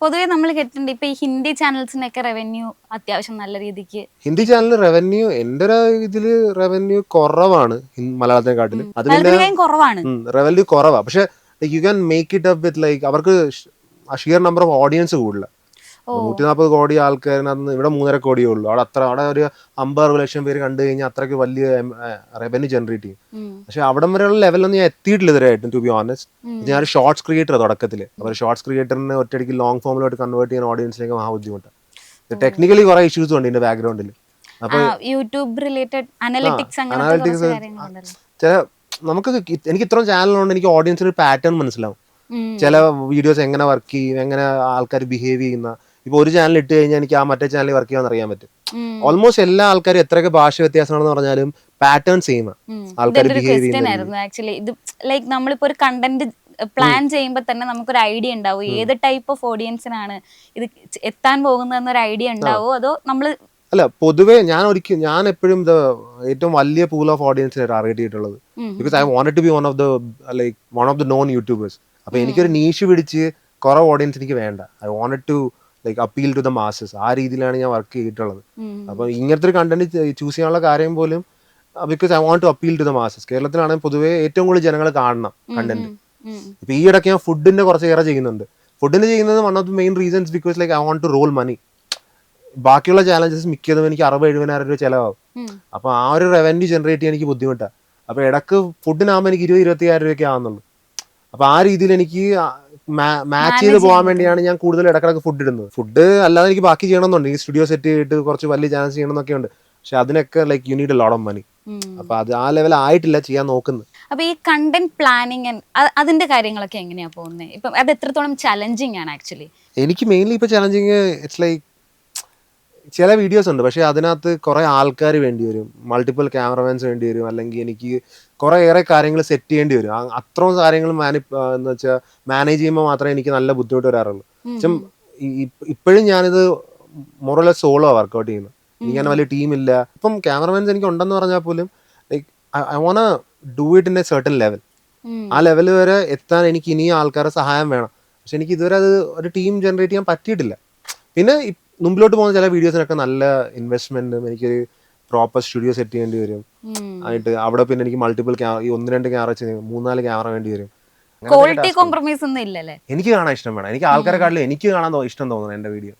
പൊതുവെ നമ്മൾ കേട്ടിട്ടുണ്ട് ഇപ്പൊ ഈ ഹിന്ദി ചാനൽസിനൊക്കെ റവന്യൂ അത്യാവശ്യം നല്ല രീതിക്ക്. ഹിന്ദി ചാനൽ റവന്യൂ എന്റെ ഇതില് റവന്യൂ കുറവാണ് മലയാളത്തിനെക്കാട്ടിലും. അത് പിന്നെ കുറവാണ്, റവന്യൂ കുറവാ. പക്ഷെ you can make it up with അവർക്ക് ഷിയർ നമ്പർ ഓഫ് ഓഡിയൻസ് കൂടുതല. 140 കോടി ആൾക്കാരിനകത്ത് ഇവിടെ 3.5 കോടിയേ ഉള്ളൂ. അവിടെ ഒരു 50-60 ലക്ഷം പേര് കണ്ടു കഴിഞ്ഞാൽ അത്രയ്ക്ക് വലിയ റവന്യൂ ജനറേറ്റ് ചെയ്യും. പക്ഷെ അവിടം വരെയുള്ള ലെവലൊന്നും ഞാൻ എത്തിയിട്ടില്ല ഇതുവരെയായിട്ടും, ടു ബി ഓണസ്റ്റ്. ഞാൻ ഒരു ഷോർട്സ് ക്രിയേറ്റർ തുടക്കത്തിൽ. അപ്പോൾ ഷോർട്സ് ക്രിയേറ്ററിനെ ഒറ്റയടിക്ക് ലോങ് ഫോമിലോട്ട് കൺവേർട്ട് ചെയ്യാൻ ഓഡിയൻസിലേക്ക് മഹാ ബുദ്ധിമുട്ടാണ്. ടെക്നിക്കലി കുറെ ഇഷ്യൂസ് ഉണ്ട് ഇതിന്റെ ബാക്ക്ഗ്രൗണ്ടിൽ. അപ്പൊ യൂട്യൂബ് റിലേറ്റഡ് അനലിറ്റിക്സ് എനിക്ക് ഇത്രയും ചാനലുണ്ട്, എനിക്ക് ഓഡിയൻസിന് ഒരു പാറ്റേൺ മനസ്സിലാവും. ചില വീഡിയോസ് എങ്ങനെ വർക്ക് ചെയ്യും, എങ്ങനെ ആൾക്കാർ ബിഹേവ് ചെയ്യുന്ന. ഇപ്പൊ ഒരു ചാനൽ ഇട്ട് കഴിഞ്ഞാൽ എനിക്ക് ആ മറ്റേ ചാനൽ വർക്ക് ചെയ്യാൻ അറിയാൻ പറ്റും. ഓൾമോസ്റ്റ് എല്ലാ ആൾക്കാരും എത്രയൊക്കെ ഭാഷ വ്യത്യാസമാണെന്ന് പറഞ്ഞാലും പാറ്റേൺ സെയിം ആൾക്കാർ ബിഹേവ് ചെയ്യുന്നത്. ലൈക്ക് നമ്മളിപ്പോ ഒരു കണ്ടന്റ് പ്ലാൻ ചെയ്യുമ്പോൾ തന്നെ നമുക്കൊരു ഐഡിയ ഉണ്ടാവും ഏത് ടൈപ്പ് ഓഫ് ഓഡിയൻസിനാണ് ഇത് എത്താൻ പോകുന്നതെന്നൊരു ഐഡിയ ഉണ്ടാവോ, അതോ നമ്മള് അല്ല. പൊതുവേ ഞാൻ എപ്പോഴും ഏറ്റവും വലിയ പൂൾ ഓഫ് ഓഡിയൻസിനെ ടാർഗറ്റ് ചെയ്തിട്ടുള്ളത്. Because I wanted to be one of the known YouTubers. അപ്പൊ എനിക്കൊരു നീഷ് പിടിച്ച് കുറെ ഓഡിയൻസ് എനിക്ക് വേണ്ട. I wanted to appeal to the masses. ആ രീതിയിലാണ് ഞാൻ വർക്ക് ചെയ്തിട്ടുള്ളത്. അപ്പൊ ഇങ്ങനത്തെ ഒരു കണ്ടന്റ് ചൂസ് ചെയ്യാനുള്ള കാര്യം പോലും because I want to appeal to the masses. കേരളത്തിലാണെങ്കിൽ പൊതുവേ ഏറ്റവും കൂടുതൽ ജനങ്ങൾ കാണണം കണ്ടന്റ്. ഇപ്പൊ ഈ ഇടയ്ക്ക് ഞാൻ ഫുഡിന്റെ കുറച്ചേറെ ചെയ്യുന്നുണ്ട്. ഫുഡിന് ചെയ്യുന്നത് one of the main reasons because I want to roll money. ബാക്കിയുള്ള ചാലഞ്ചസ് മിക്കതും എനിക്ക് 60-70,000 രൂപ ചിലവാകും. അപ്പൊ ആ ഒരു റവന്യൂ ജനറേറ്റ് ചെയ്യാൻ എനിക്ക് ബുദ്ധിമുട്ടാണ്. അപ്പൊ ഇടക്ക് ഫുഡിനാകുമ്പോൾ എനിക്ക് 20-25,000 രൂപയ്ക്ക് ആവുന്നുള്ളൂ. അപ്പൊ ആ രീതിയിൽ എനിക്ക് മാച്ച് ചെയ്ത് പോകാൻ വേണ്ടിയാണ് ഞാൻ കൂടുതൽ ഇടക്കിടക്ക് ഫുഡ് ഇടുന്നത്. ഫുഡ് അല്ലാതെ എനിക്ക് ബാക്കി ചെയ്യണമെന്നുണ്ട്. ഈ സ്റ്റുഡിയോ സെറ്റ് ചെയ്തിട്ട് കുറച്ച് വലിയ ചാനൽസ് ചെയ്യണമെന്നൊക്കെ ഉണ്ട്. പക്ഷെ അതിനൊക്കെ you need a lot of money. അപ്പൊ അത് ആ ലെവൽ ആയിട്ടില്ല ചെയ്യാൻ നോക്കുന്നത്. അപ്പൊ ഈ കണ്ടന്റ് പ്ലാനിങ് അതിന്റെ കാര്യങ്ങളൊക്കെ എങ്ങനെയാ പോകുന്നത്? ഇപ്പൊ അത് എത്രത്തോളം ചലഞ്ചിങ് ആണ് ആക്ച്വലി? എനിക്ക് മെയിൻലി ഇപ്പൊ ചലഞ്ചിങ് ഇറ്റ്സ് ചില വീഡിയോസ് ഉണ്ട്, പക്ഷെ അതിനകത്ത് കുറെ ആൾക്കാർ വേണ്ടി വരും, മൾട്ടിപ്പിൾ ക്യാമറമാൻസ് വേണ്ടി വരും, അല്ലെങ്കിൽ എനിക്ക് കുറെ ഏറെ കാര്യങ്ങൾ സെറ്റ് ചെയ്യേണ്ടി വരും. അത്രയും കാര്യങ്ങൾ എന്ന് വെച്ചാൽ മാനേജ് ചെയ്യുമ്പോൾ മാത്രമേ എനിക്ക് നല്ല ബുദ്ധിമുട്ട് വരാറുള്ളൂ. പക്ഷെ ഇപ്പോഴും ഞാനിത് മോറോലെ സോളോ വർക്കൗട്ട് ചെയ്യുന്നത്. എനിക്ക് അങ്ങനെ വലിയ ടീമില്ല. ഇപ്പം ക്യാമറമാൻസ് എനിക്ക് ഉണ്ടെന്ന് പറഞ്ഞാൽ പോലും I won't do it in a certain level. ആ ലെവൽ വരെ എത്താൻ എനിക്ക് ഇനിയും ആൾക്കാരുടെ സഹായം വേണം. പക്ഷെ എനിക്ക് ഇതുവരെ അത് ഒരു ടീം ജനറേറ്റ് ചെയ്യാൻ പറ്റിയിട്ടില്ല. പിന്നെ മുമ്പിലോട്ട് പോകുന്ന ചില വീഡിയോസിനൊക്കെ നല്ല ഇൻവെസ്റ്റ്മെന്റും എനിക്കൊരു പ്രോപ്പർ സ്റ്റുഡിയോ സെറ്റ് ചെയ്യേണ്ടി വരും. ആയിട്ട് അവിടെ പിന്നെ എനിക്ക് മൾട്ടിപ്പിൾ 1-2 ക്യാമറ 3-4 ക്യാമറ വേണ്ടി വരും. ക്വാളിറ്റി കോംപ്രമൈസ് ഒന്നും ഇല്ലല്ലേ? എനിക്ക് കാണാൻ ഇഷ്ടം വേണം. എനിക്ക് ആൾക്കാരെക്കാട്ടിലും എനിക്ക് കാണാൻ ഇഷ്ടം തോന്നുന്നു എന്റെ വീഡിയോ.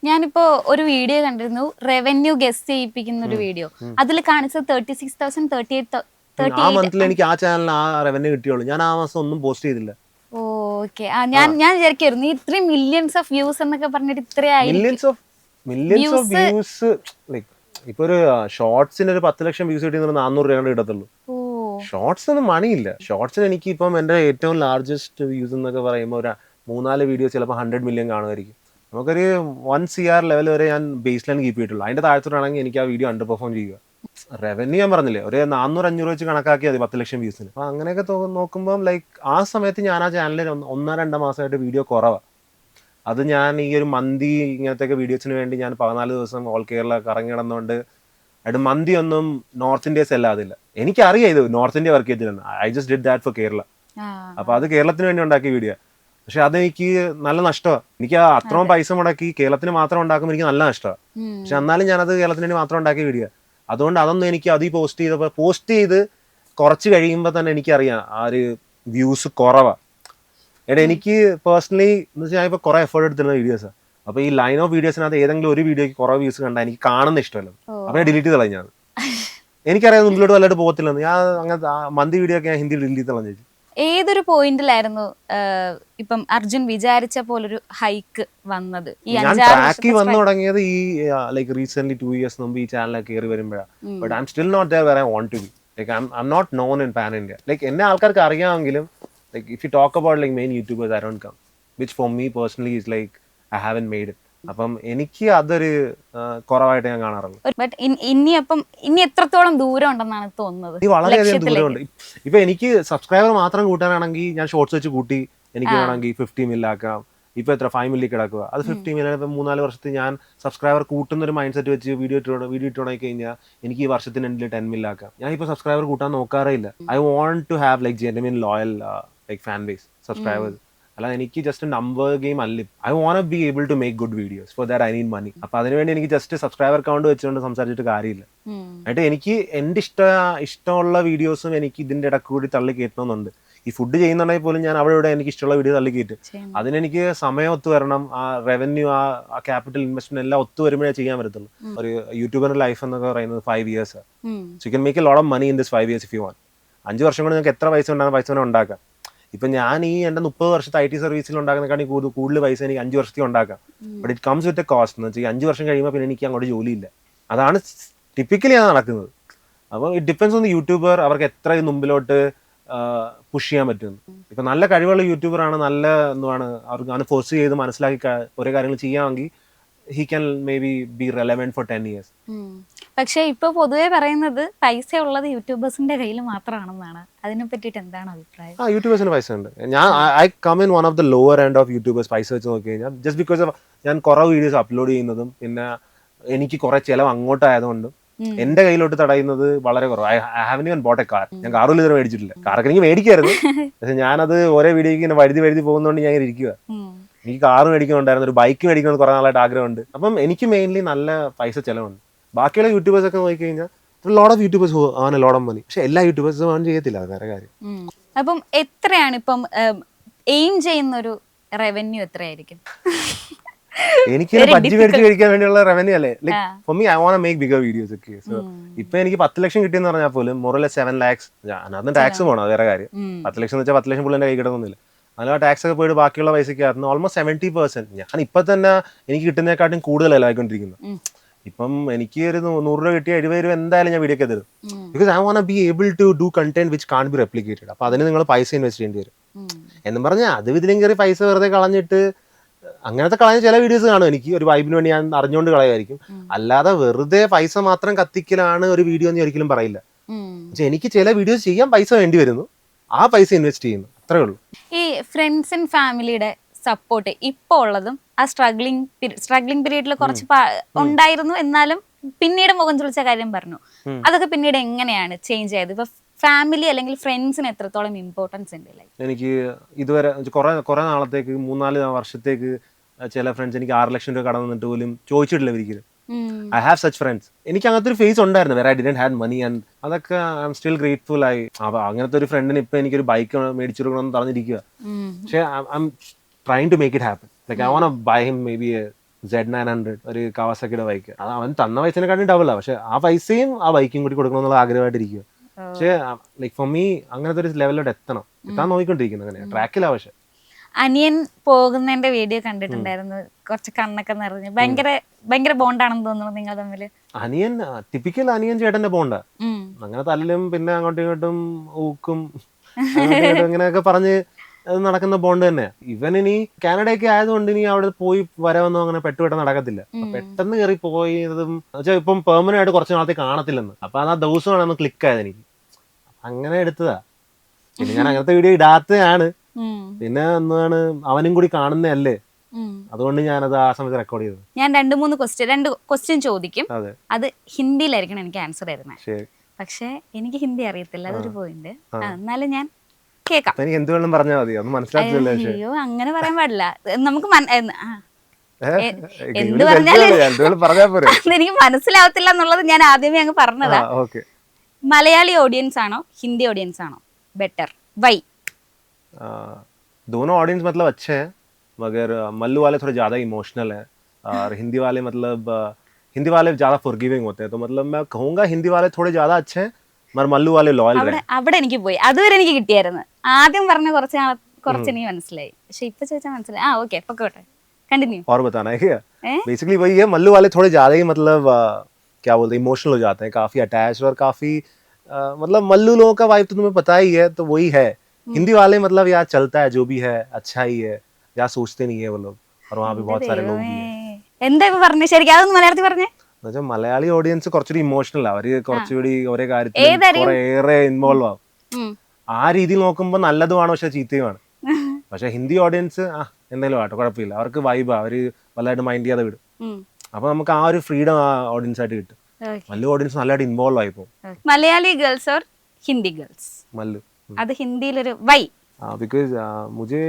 ഞാനിപ്പോ ഒരു വീഡിയോ കണ്ടിരുന്നു, റവന്യൂ ഗെസ് ചെയ്യിപ്പിക്കുന്ന ഒരു വീഡിയോ. അതിൽ കാണിച്ചത് 36,000 38,000. ആ മന്തിൽ എനിക്ക് ആ ചാനലിന് ആ റവന്യൂ കിട്ടിയുള്ളൂ. ഞാൻ ആ മാസം ഒന്നും പോസ്റ്റ് ചെയ്തില്ല. ഓക്കെ, ഞാൻ വിചാരിക്കായിരുന്നു ഇത്രയും മില്യൺസ് ഓഫ് വ്യൂസ് എന്നൊക്കെ പറഞ്ഞിട്ട് ഇത്രയായി. മില്യൺസ് ഓഫ് വ്യൂസ് ഇപ്പൊ ഒരു ഷോർട്സിന് ഒരു 10 ലക്ഷം വ്യൂസ് കിട്ടിയ 400 രൂപ കിട്ടത്തുള്ളൂ. ഷോർട്സിന് മണിയില്ല. ഷോർട്സിന് എനിക്ക് ഇപ്പം എന്റെ ഏറ്റവും ലാർജസ്റ്റ് വ്യൂസ് എന്നൊക്കെ പറയുമ്പോൾ ഒരു 3-4 വീഡിയോ ചിലപ്പോൾ 100 മില്യൺ കാണുമായിരിക്കും. നമുക്കൊരു 1 CR ലെവൽ വരെ ഞാൻ ബേസ് ലൈൻ കീപ്പ് ചെയ്തിട്ടുള്ളൂ. അതിന്റെ താഴത്തോട്ടാണെങ്കിൽ എനിക്ക് ആ വീഡിയോ അണ്ടർ പെർഫോം ചെയ്യുക. റവന്യൂ ഞാൻ പറഞ്ഞില്ലേ, ഒരു 400-500 വെച്ച് കണക്കാക്കിയാൽ മതി 10 ലക്ഷം വ്യൂസിന്. അപ്പൊ അങ്ങനെയൊക്കെ നോക്കുമ്പോൾ ആ സമയത്ത് ഞാൻ ആ ചാനലിൽ 1-2 മാസമായിട്ട് വീഡിയോ കുറവാണ്. അത് ഞാൻ ഈ ഒരു മന്തി ഇങ്ങനത്തെ വീഡിയോസിന് വേണ്ടി ഞാൻ 14 ദിവസം ഓൾ കേരള കറങ്ങി നടന്നുകൊണ്ട് അത് മന്തി ഒന്നും നോർത്ത് ഇന്ത്യ സെല്ലാതില്ല. എനിക്കറിയാം ഇത് നോർത്ത് ഇന്ത്യ വർക്ക് ചെയ്തില്ലെന്ന്. I just did that for Kerala. അപ്പൊ അത് കേരളത്തിന് വേണ്ടി ഉണ്ടാക്കിയ വീഡിയോ. പക്ഷെ അതെനിക്ക് നല്ല നഷ്ടമാണ്. എനിക്ക് അത്രയും പൈസ മുടക്കി കേരളത്തിന് മാത്രം ഉണ്ടാക്കുമ്പോൾ എനിക്ക് നല്ല നഷ്ടമാണ്. പക്ഷെ എന്നാലും ഞാനത് കേരളത്തിന് വേണ്ടി മാത്രം ഉണ്ടാക്കിയ വീഡിയോ. അതുകൊണ്ട് അതൊന്നും എനിക്ക് അത് പോസ്റ്റ് ചെയ്ത് കുറച്ച് കഴിയുമ്പോൾ തന്നെ എനിക്കറിയാം ആ ഒരു വ്യൂസ് കുറവാണ്. എടാ എനിക്ക് പേഴ്സണലി എന്ന് വെച്ചാൽ ഞാൻ ഇപ്പൊ കുറെ എഫേർട്ട് എടുത്തിരുന്ന വീഡിയോസാണ്. അപ്പൊ ഈ ലൈൻ ഓഫ് വീഡിയോസിനകത്ത് ഏതെങ്കിലും ഒരു വീഡിയോക്ക് കുറെ വ്യൂസ് കണ്ടാൽ എനിക്ക് കാണുന്ന ഇഷ്ടമല്ല. അപ്പൊ ഞാൻ ഡിലീറ്റ് കളഞ്ഞു. ഞാൻ എനിക്കറിയാം മുമ്പിലോട്ട് വല്ലതായിട്ട് പോകത്തില്ലെന്ന്. ഞാൻ അങ്ങനത്തെ മന്തി വീഡിയോ ഒക്കെ ഞാൻ ഹിന്ദി ഡിലീറ്റ് കളഞ്ഞു. ഏതൊരു പോയിന്റിലായിരുന്നു ഇപ്പം അർജുൻ വിചാരിച്ച പോലൊരു ഹൈക്ക് വന്നത്? ഞാൻ ട്രാക്കിൽ വന്നു തുടങ്ങിയത് ഈ ലൈക്ക് റീസെന്റ് 2 years മുമ്പ് ഈ ചാനലൊക്കെ കയറി വരുമ്പോഴാണ്. But I'm still not there where I want to be. Like I'm not known in pan India. Like എന്നെ ആൾക്കാർക്ക് അറിയാമെങ്കിലും like if you talk about like main YouTubers I don't come, which for me personally is like I haven't made it. അപ്പം എനിക്ക് അതൊരു കുറവായിട്ട് ഞാൻ കാണാറുള്ളൂ. But ഇനി എത്രത്തോളം ദൂരം ഉണ്ടെന്നാണ് തോന്നുന്നത്? വളരെയധികം ദൂരമുണ്ട്. ഇപ്പൊ എനിക്ക് സബ്സ്ക്രൈബർ മാത്രം കൂട്ടാനാണെങ്കിൽ ഞാൻ ഷോർട്സ് വെച്ച് കൂട്ടി എനിക്ക് വേണമെങ്കിൽ 50 million ആക്കാം. ഇപ്പൊ എത്ര 5 million കിടക്കുക, അത് 50 million. ഇപ്പൊ 3-4 വർഷത്തിൽ ഞാൻ സബ്സ്ക്രൈബർ കൂട്ടുന്ന ഒരു മൈൻഡ് സെറ്റ് വെച്ച് വീഡിയോ ഇട്ട് തുടങ്ങി കഴിഞ്ഞാൽ എനിക്ക് ഈ വർഷത്തിന് എൻഡിൽ 10 million ആക്കാം. ഞാൻ ഇപ്പൊ സബ്സ്ക്രൈബർ കൂട്ടാൻ നോക്കാറേ ഇല്ല. I want to have like genuine loyal like fan base subscribers. അല്ല എനിക്ക് ജസ്റ്റ് നമ്പർ ഗെയിം അല്ല. I want be able to make good videos. For that I need money. അപ്പൊ അതിനുവേണ്ടി എനിക്ക് ജസ്റ്റ് സബ്സ്ക്രൈബർ കൗണ്ട് വെച്ചുകൊണ്ട് സംസാരിച്ചിട്ട് കാര്യമില്ല. എന്നിട്ട് എനിക്ക് എന്റെ ഇഷ്ടമുള്ള വീഡിയോസും എനിക്ക് ഇതിന്റെ ഇടയ്ക്ക് കൂടി തള്ളി കയറ്റണമെന്നുണ്ട്. ഈ ഫുഡ് ചെയ്യുന്നുണ്ടെങ്കിൽ പോലും ഞാൻ അവിടെ ഇവിടെ എനിക്ക് ഇഷ്ടമുള്ള വീഡിയോ തള്ളി കയറ്റും. അതിനെനിക്ക് സമയം ഒത്തു വരണം. ആ റവന്യൂ, ആ ക്യാപിറ്റൽ ഇൻവെസ്റ്റ്മെന്റ് എല്ലാം ഒത്തു വരുമ്പോഴേ ചെയ്യാൻ പറ്റത്തുള്ളൂ. ഒരു യൂട്യൂബറിന്റെ ലൈഫ് എന്നൊക്കെ പറയുന്നത് 5 years. So you can make a lot of money in this 5 years if you want. 5 വർഷം കൊണ്ട് നിങ്ങൾക്ക് എത്ര പൈസ ഉണ്ടാകുന്ന പൈസ തന്നെ ഉണ്ടാക്കാം. ഇപ്പൊ ഞാൻ ഈ എന്റെ 30 വർഷത്തെ IT സർവീസിൽ ഉണ്ടാക്കുന്നതിനെക്കാട്ടി കൂടുതൽ പൈസ എനിക്ക് 5 വർഷത്തിൽ ഉണ്ടാക്കാം. But it comes with a cost. എന്ന് വെച്ചാൽ 5 വർഷം കഴിയുമ്പോൾ പിന്നെ എനിക്ക് അങ്ങോട്ട് ജോലിയില്ല. അതാണ് ടിപ്പിക്കലി ആണ് നടക്കുന്നത്. അപ്പോൾ it depends on the YouTuber, അവർക്ക് എത്ര മുമ്പിലോട്ട് പുഷ് ചെയ്യാൻ പറ്റും. ഇപ്പൊ നല്ല കഴിവുള്ള യൂട്യൂബർ ആണ്, നല്ല എന്താണ് അവർക്ക് അങ്ങനെ ഫോഴ്സ് ചെയ്ത് മനസ്സിലാക്കി ഓരോ കാര്യങ്ങൾ ചെയ്യാമെങ്കിൽ he can maybe be relevant for 10 years. പക്ഷെ ഇപ്പൊ പൊതുവെ പറയുന്നത് പൈസ ഉള്ളത് യൂട്യൂബേഴ്സിന്റെ കയ്യിൽ മാത്രമാണെന്നാണ്. അതിനെ പറ്റിയിട്ട് എന്താണ് അഭിപ്രായം? യൂട്യൂബേഴ്സിന് പൈസ ഉണ്ട്. ഞാൻ I come in one of the lower end of YouTubers. പൈസ വെച്ച് നോക്കി കഴിഞ്ഞാൽ ജസ്റ്റ് ബിക്കോസ് ഓഫ് ഞാൻ കുറെ വീഡിയോസ് അപ്ലോഡ് ചെയ്യുന്നതും പിന്നെ എനിക്ക് കുറെ ചിലവ് അങ്ങോട്ടായതുകൊണ്ടും എന്റെ കയ്യിലോട്ട് തടയുന്നത് വളരെ കുറവ്. I haven't even bought a car. ഞാൻ കാർ പോലും ഇതുവരെ മേടിച്ചിട്ടില്ല. കാറൊക്കെ എനിക്ക് മേടിക്കായിരുന്നു, പക്ഷെ ഞാനത് ഓരോ വീഡിയോക്ക് ഇങ്ങനെ വഴുതി പോകുന്നതുകൊണ്ട് ഞാൻ ഇരിക്കുക. എനിക്ക് കാർ മേടിക്കുന്നുണ്ടായിരുന്നു, ഒരു ബൈക്ക് മേടിക്കണമെന്ന് കുറെ നാളായിട്ട് ആഗ്രഹമുണ്ട്. അപ്പം എനിക്ക് മെയിൻലി നല്ല പൈസ ചിലവുണ്ട്. ബാക്കിയുള്ള യൂട്യൂബേഴ്സ് ഒക്കെ നോക്കി കഴിഞ്ഞാൽ ലോട്ട് ഓഫ് യൂട്യൂബേഴ്സ് ആണ് ലോട്ട് ഓഫ് മണി. പക്ഷെ എല്ലാ യൂട്യൂബേഴ്സും ഏൺ ചെയ്യത്തില്ല, അത് വേറെ കാര്യം. അപ്പം എത്രയാണ് ഇപ്പം എയിം ചെയ്യുന്ന ഒരു റവന്യൂ എത്രയായിരിക്കും? എനിക്ക് ബജ്ജി മേടിച്ച് കഴിക്കാൻ വേണ്ടിയുള്ള റവന്യൂ അല്ലേ. Like for me I want to make bigger videos ഒക്കെ. സോ ഇപ്പൊ എനിക്ക് 10 ലക്ഷം കിട്ടിയെന്ന് പറഞ്ഞാൽ പോലും മോറൽ 7 lakhs അതിന് ടാക്സ് പോകണം, അത് വേറെ കാര്യം. 10 ലക്ഷം എന്ന് വെച്ചാൽ 10 ലക്ഷം പുള്ളി എന്റെ കൈ കിടന്നില്ല. അതിന് ടാക്സ് ഒക്കെ പോയിട്ട് ബാക്കിയുള്ള പൈസക്കായിരുന്നു ഓൾമോസ്റ്റ് 70%. ഞാൻ ഇപ്പൊ തന്നെ എനിക്ക് കിട്ടുന്നതിനെക്കാട്ടും കൂടുതലല്ല ആയിക്കൊണ്ടിരിക്കുന്നത്. ഇപ്പം എനിക്ക് ഒരു 100 രൂപ കിട്ടിയ 70 രൂപ എന്തായാലും ഞാൻ വീഡിയോ ഒക്കെ തരും. Because I want be able to do content which can be replicated. അപ്പൊ അതിന് നിങ്ങൾ പൈസ ഇൻവെസ്റ്റ് ചെയ്യേണ്ടി വരും. എന്നും പറഞ്ഞാൽ അത് ഇതിലും കയറി പൈസ വെറുതെ കളഞ്ഞിട്ട് അങ്ങനത്തെ കളഞ്ഞ ചില വീഡിയോസ് കാണും. എനിക്ക് ഒരു വൈബിന് വേണ്ടി ഞാൻ അറിഞ്ഞുകൊണ്ട് കളയുമായിരിക്കും. അല്ലാതെ വെറുതെ പൈസ മാത്രം കത്തിക്കലാണ് ഒരു വീഡിയോ എന്ന് ഒരിക്കലും പറയില്ല. പക്ഷെ എനിക്ക് ചില വീഡിയോസ് ചെയ്യാൻ പൈസ വേണ്ടി വരുന്നു, ആ പൈസ ഇൻവെസ്റ്റ് ചെയ്യുന്നു, അത്രേ ഉള്ളൂ. ഈ ഫ്രണ്ട്സ് ആൻഡ് ഫാമിലിയുടെ സപ്പോർട്ട് ഇപ്പൊ ഉള്ളതും ആ സ്ട്രഗ്ലിംഗ് പീരീഡിൽ കുറച്ച് ഉണ്ടായിരുന്നു, എന്നാലും പിന്നീട് മുഖം ചുളിച്ച കാര്യം പറഞ്ഞു, അതൊക്കെ പിന്നീട് എങ്ങനെയാണ് ചേഞ്ച് ചെയ്തത്? ഇപ്പൊ ഫാമിലി അല്ലെങ്കിൽ ഫ്രണ്ട്സിന് എത്രത്തോളം ഇമ്പോർട്ടൻസ് ഉണ്ട്? എനിക്ക് ഇതുവരെ കുറെ നാളത്തേക്ക് 3-4 വർഷത്തേക്ക് ചില ഫ്രണ്ട്സ് എനിക്ക് 6 ലക്ഷം രൂപ കടം വന്നിട്ട് പോലും ചോദിച്ചിട്ടില്ല ഒരിക്കലും. I have such friends. എനിക്ക് അങ്ങനത്തെ ഒരു ഫേസ് ഉണ്ടായിരുന്നു വേറെ I didn't had money and അതൊക്കെ ഐ എം സ്റ്റിൽ ഗ്രേറ്റ്ഫുൾ ആയി. അപ്പൊ അങ്ങനത്തെ ഒരു ഫ്രണ്ടിന് ഇപ്പൊ എനിക്കൊരു ബൈക്ക് മേടിച്ചു കൊടുക്കണമെന്ന് പറഞ്ഞിരിക്കുക. പക്ഷെ I'm trying to make it happen. Like I want to buy him maybe Z900 ഒരു കവാസാക്കിയുടെ ബൈക്ക്. അത് അവൻ തന്ന പൈസനെക്കാട്ടും ഡബിളാ. പക്ഷെ ആ പൈസയും ആ ബൈക്കും കൂടി കൊടുക്കണം എന്നുള്ള ആഗ്രഹമായിട്ടിരിക്കുക. പക്ഷെ ലൈക്ക് ഫോർ മീ അങ്ങനത്തെ ഒരു ലെവലിലോട്ട് എത്താൻ നോക്കിക്കൊണ്ടിരിക്കുന്നത്. അങ്ങനെ ട്രാക്കിലാ. പക്ഷെ അനിയൻ പോകുന്നതിന്റെ വീഡിയോ കണ്ടിട്ടുണ്ടായിരുന്നു, കുറച്ച് കണ്ണൊക്കെ നിറഞ്ഞ് ഭയങ്കര ബോണ്ടാണെന്ന് തോന്നുന്നു നിങ്ങൾ തമ്മില്. അനിയൻ ടിപ്പിക്കൽ അനിയൻ ചേട്ടന്റെ ബോണ്ടാ. അങ്ങനെ തല്ലും പിന്നെ അങ്ങോട്ടും ഇങ്ങോട്ടും ഊക്കും ഇങ്ങനെയൊക്കെ പറഞ്ഞ് നടക്കുന്ന ബോണ്ട് തന്നെ. ഇവൻ ഇനി കാനഡയൊക്കെ ആയതുകൊണ്ട് ഇനി അവിടെ പോയി വരവൊന്നും അങ്ങനെ പെട്ടെന്ന് നടക്കത്തില്ല. പെട്ടെന്ന് കയറി പോയതും ഇപ്പം പെർമനന്റ് ആയിട്ട് കുറച്ച് നാളത്തേക്ക് കാണത്തില്ലെന്ന്. അപ്പൊ അത് ആ ദിവസമാണ് ഒന്ന് ക്ലിക്ക് ആയത് എനിക്ക്. അങ്ങനെ എടുത്തതാ. പിന്നെ ഞാൻ അങ്ങനത്തെ വീഡിയോ ഇടാത്തതാണ്. പിന്നെ എന്താണ് അവനും കൂടി കാണുന്നതല്ലേ, അതുകൊണ്ട് ഞാനത് ആ സമയത്ത് റെക്കോർഡ് ചെയ്തത്. ഞാൻ 2 ക്വസ്റ്റ്യൻ ചോദിക്കും, അത് ഹിന്ദിയിലായിരിക്കണം എനിക്ക് ആൻസർ തരുന്നത്. പക്ഷെ എനിക്ക് ഹിന്ദി അറിയത്തില്ല, അതൊരു പോയിന്റ്. എന്നാലും ഞാൻ കേൾക്കാം. എനിക്ക് എന്ത് വേണം പറഞ്ഞാൽ മതി, ഒന്നും മനസ്സിലാക്കില്ല. അയ്യോ അങ്ങനെ പറയാൻ പാടില്ല. നമുക്ക് എന്ത് പറഞ്ഞാലും എനിക്ക് മനസ്സിലാവത്തില്ല എന്നുള്ളത് ഞാൻ ആദ്യമേ അങ്ങ് പറഞ്ഞതാ. മലയാളി ഓഡിയൻസ് ആണോ ഹിന്ദി ഓഡിയൻസ് ആണോ ബെറ്റർ? വൈ? दोनों ऑडियंस मतलब अच्छे हैं, मगर मल्लू वाले थोड़े ज़्यादा इमोशनल हैं और हिंदी वाले मतलब हिंदी वाले ज़्यादा फॉरगिविंग होते हैं. तो मतलब मैं कहूँगा हिंदी वाले थोड़े ज़्यादा अच्छे हैं, मगर मल्लू वाले लॉयल रहे. അവിടെ എനിക്ക് പോയി അതുവരെ എനിക്ക് കിട്ടിയായിരുന്നു. ആദ്യം പറഞ്ഞ കുറച്ച് എനിക്ക് മനസ്സിലായി, പക്ഷെ ഇപ്പൊ ചോദിച്ചാൽ മനസ്സിലായി. ഓക്കെ പൊക്കോട്ടെ, കണ്ടിന്യൂ. और बताना है क्या? बेसिकली वही है, मल्लू वाले थोड़े ज़्यादा ही मतलब क्या बोलते हैं, इमोशनल हो जाते हैं, काफ़ी अटैच और काफ़ी मतलब मल्लू लोगों का वाइब तो तुम्हें पता ही है, तो वही है. हिंदी वाले मतलब यार चलता है जो भी है अच्छा ही है, यार सोचते नहीं है वो लोग, और वहाँ पे बहुत सारे लोग भी हैं. എന്താ ഇപ്പൊ പറഞ്ഞേ ശരിക്കും, അതൊന്ന് മലയാളത്തിൽ പറഞ്ഞേ. എന്നുവെച്ചാൽ മലയാളി ഓഡിയൻസ് കുറച്ചുകൂടി ഇമോഷണൽ ആണ്, അവര് കുറച്ചുകൂടി ഓരോ കാര്യത്തിൽ ഏറെ ഇൻവോൾവ് ആവും. ആ രീതിയിൽ നോക്കുമ്പോൾ നല്ലതുമാണ്, പക്ഷെ ചീത്തയുമാണ്. പക്ഷെ ഹിന്ദി ഓഡിയൻസ് എന്തായാലും ആട്ടോ കുഴപ്പമില്ല, അവർക്ക് വൈബാ, അവര് വലുതായിട്ട് മൈൻഡ് ചെയ്യാതെ വിടും. അപ്പൊ നമുക്ക് ആ ഒരു ഫ്രീഡം ആ ഓഡിയൻസ് ആയിട്ട് കിട്ടും. മല്ലു ഓഡിയൻസ് നല്ലതായിട്ട് ഇൻവോൾവ് ആയി പോകും. Malayali girls or Hindi girls? Mallu. അത് ഹിന്ദിയിലൊരു വൈ? बिकॉज मुझे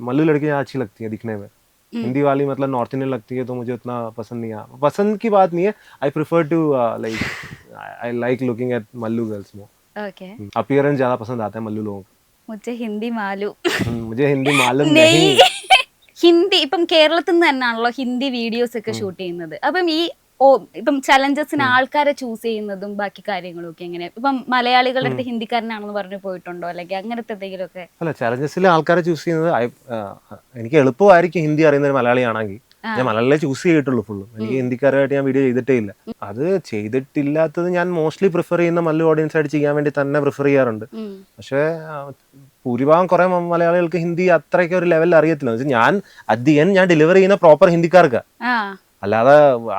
मल्लू लड़कियां अच्छी लगती हैं दिखने में. हिंदी वाली मतलब नॉर्थ इंडियन लगती है तो मुझे उतना पसंद नहीं है. पसंद की बात नहीं है, I prefer to like I like looking at Mallu girls more. Okay. Appearance ज्यादा पसंद आता है मल्लू लोगों को. മുझे ഹിന്ദി മാലു. मुझे हिंदी मालूम नहीं. ഹിന്ദി ഇപ്പം കേരളത്തിൽ നിന്ന് തന്നെയാണല്ലോ ഹിന്ദി വീഡിയോസ് ഒക്കെ ഷൂട്ട് ചെയ്യുന്നത്. അപ്പം ഈ ഇപ്പം ചലഞ്ചസിന് ആൾക്കാരെ ചൂസ് ചെയ്യുന്നതും ബാക്കി കാര്യങ്ങളും ഒക്കെ എങ്ങനെ? ഇപ്പം മലയാളികളുടെ അടുത്ത് ഹിന്ദിക്കാരനാണെന്ന് പറഞ്ഞു പോയിട്ടുണ്ടോ, അല്ലെങ്കിൽ അങ്ങനത്തെ എന്തെങ്കിലും ഒക്കെ? അല്ല, ചലഞ്ചസിൽ ആൾക്കാരെ ചൂസ് ചെയ്യുന്നത് എനിക്ക് എളുപ്പമായിരിക്കും ഹിന്ദി അറിയുന്ന ഒരു മലയാളിയാണെങ്കിൽ. ഞാൻ മലയാളിയെ ചൂസ് ചെയ്തിട്ടുള്ളൂ ഫുള്ളും. എനിക്ക് ഹിന്ദിക്കാരായിട്ട് ഞാൻ വീഡിയോ ചെയ്തിട്ടേ ഇല്ല. അത് ചെയ്തിട്ടില്ലാത്തത് ഞാൻ മോസ്റ്റ്ലി പ്രിഫർ ചെയ്യുന്ന മല്ലു ഓഡിയൻസ് ആയിട്ട് ചെയ്യാൻ വേണ്ടി തന്നെ പ്രിഫർ ചെയ്യാറുണ്ട്. പക്ഷേ ഭൂരിഭാഗം കുറെ മലയാളികൾക്ക് ഹിന്ദി അത്രയ്ക്ക് ഒരു ലെവലിൽ അറിയത്തില്ല. എന്ന് വെച്ചാൽ ഞാൻ അധികം ഞാൻ ഡെലിവർ ചെയ്യുന്ന പ്രോപ്പർ ഹിന്ദിക്കാർക്ക്, അല്ലാതെ